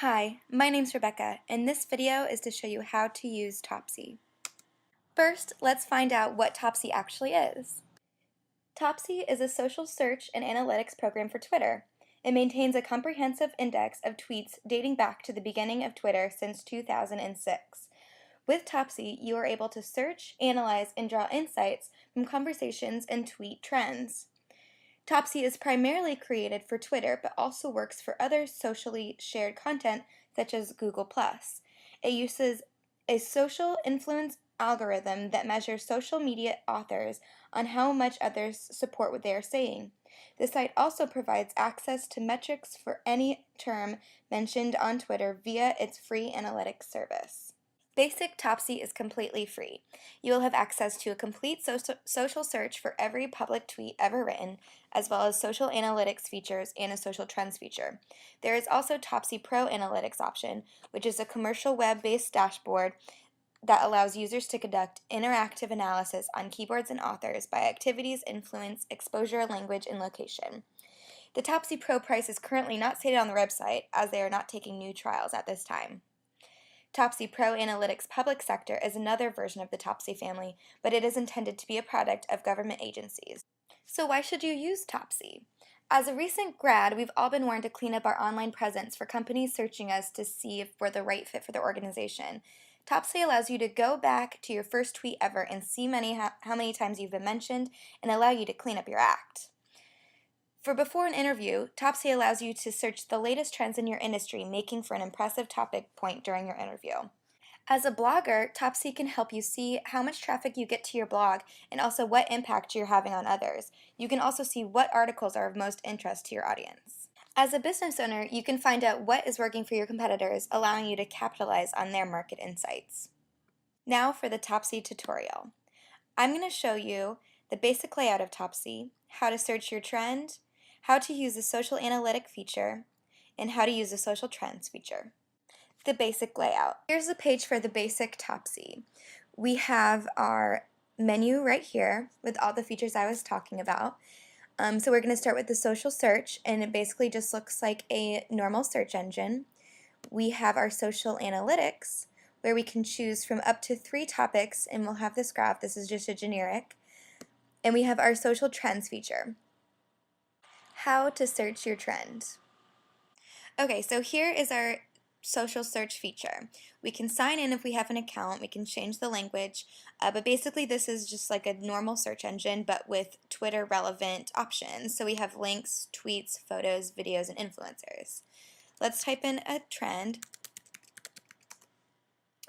Hi, my name's Rebecca, and this video is to show you how to use Topsy. First, let's find out what Topsy actually is. Topsy is a social search and analytics program for Twitter. It maintains a comprehensive index of tweets dating back to the beginning of Twitter since 2006. With Topsy, you are able to search, analyze, and draw insights from conversations and tweet trends. Topsy is primarily created for Twitter, but also works for other socially shared content such as Google+. It uses a social influence algorithm that measures social media authors on how much others support what they are saying. The site also provides access to metrics for any term mentioned on Twitter via its free analytics service. Basic Topsy is completely free. You will have access to a complete social search for every public tweet ever written, as well as social analytics features and a social trends feature. There is also Topsy Pro Analytics option, which is a commercial web-based dashboard that allows users to conduct interactive analysis on keywords and authors by activities, influence, exposure, language, and location. The Topsy Pro price is currently not stated on the website, as they are not taking new trials at this time. Topsy Pro Analytics Public Sector is another version of the Topsy family, but it is intended to be a product of government agencies. So why should you use Topsy? As a recent grad, we've all been warned to clean up our online presence for companies searching us to see if we're the right fit for their organization. Topsy allows you to go back to your first tweet ever and see how many times you've been mentioned and allow you to clean up your act. For before an interview, Topsy allows you to search the latest trends in your industry, making for an impressive topic point during your interview. As a blogger, Topsy can help you see how much traffic you get to your blog and also what impact you're having on others. You can also see what articles are of most interest to your audience. As a business owner, you can find out what is working for your competitors, allowing you to capitalize on their market insights. Now for the Topsy tutorial. I'm going to show you the basic layout of Topsy, how to search your trend, how to use the social analytic feature, and how to use the social trends feature. The basic layout. Here's the page for the basic Topsy. We have our menu right here with all the features I was talking about. So we're going to start with the social search, and it basically just looks like a normal search engine. We have our social analytics, where we can choose from up to 3 topics, and we'll have this graph. This is just a generic. And we have our social trends feature. How to search your trend. Okay, so here is our social search feature. We can sign in if we have an account, we can change the language, but basically this is just like a normal search engine but with Twitter relevant options. So we have links, tweets, photos, videos, and influencers. Let's type in a trend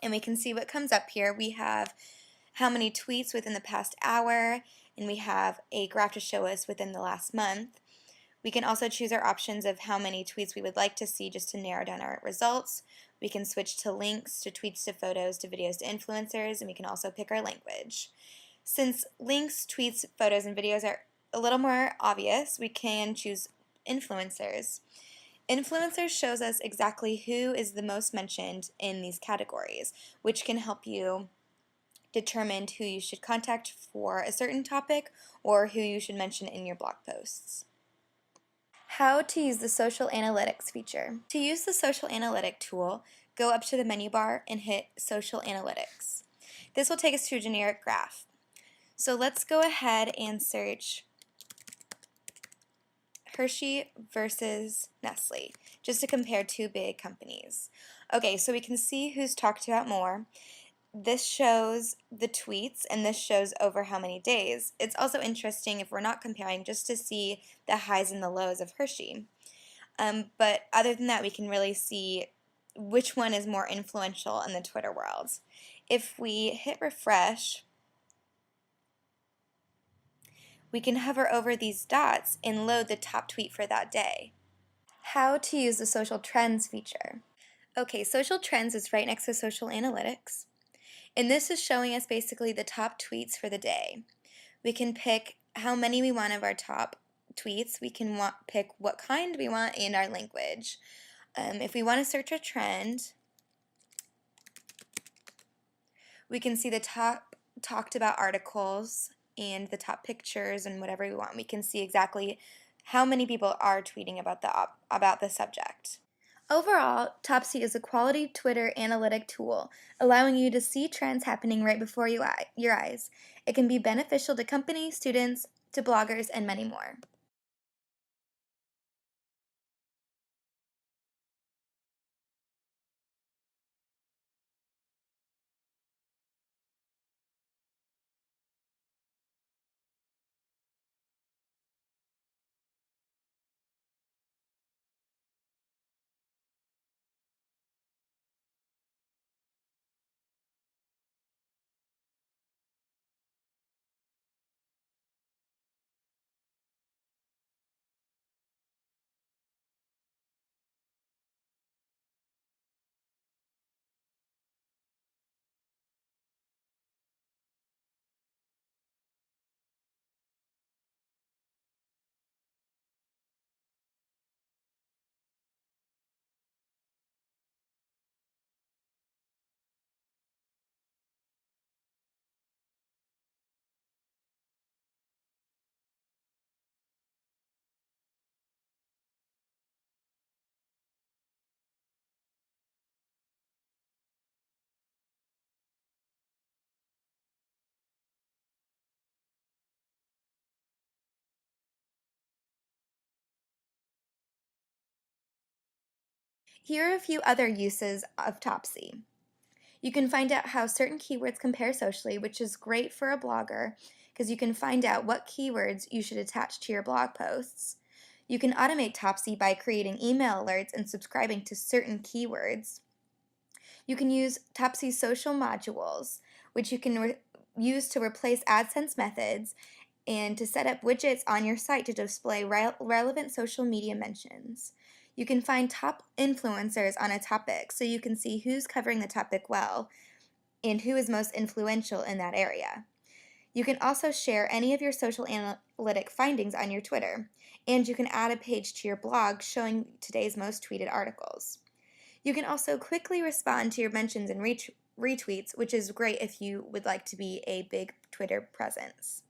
and we can see what comes up here. We have how many tweets within the past hour, and we have a graph to show us within the last month. We can also choose our options of how many tweets we would like to see just to narrow down our results. We can switch to links, to tweets, to photos, to videos, to influencers, and we can also pick our language. Since links, tweets, photos, and videos are a little more obvious, we can choose influencers. Influencers shows us exactly who is the most mentioned in these categories, which can help you determine who you should contact for a certain topic or who you should mention in your blog posts. How to use the social analytics feature. To use the social analytic tool, go up to the menu bar and hit social analytics. This will take us to a generic graph. So let's go ahead and search Hershey versus Nestle, just to compare 2 big companies. Okay, so we can see who's talked about more. This shows the tweets, and this shows over how many days. It's also interesting if we're not comparing just to see the highs and the lows of Hershey. But other than that, we can really see which one is more influential in the Twitter world. If we hit refresh, we can hover over these dots and load the top tweet for that day. How to use the social trends feature. Okay, social trends is right next to social analytics. And this is showing us basically the top tweets for the day. We can pick how many we want of our top tweets. We can pick what kind we want and our language. If we want to search a trend, we can see the top talked about articles and the top pictures and whatever we want. We can see exactly how many people are tweeting about the subject. Overall, Topsy is a quality Twitter analytic tool, allowing you to see trends happening right before your eyes. It can be beneficial to companies, students, to bloggers, and many more. Here are a few other uses of Topsy. You can find out how certain keywords compare socially, which is great for a blogger because you can find out what keywords you should attach to your blog posts. You can automate Topsy by creating email alerts and subscribing to certain keywords. You can use Topsy's social modules, which you can use to replace AdSense methods and to set up widgets on your site to display relevant social media mentions. You can find top influencers on a topic so you can see who's covering the topic well and who is most influential in that area. You can also share any of your social analytic findings on your Twitter, and you can add a page to your blog showing today's most tweeted articles. You can also quickly respond to your mentions and retweets, which is great if you would like to be a big Twitter presence.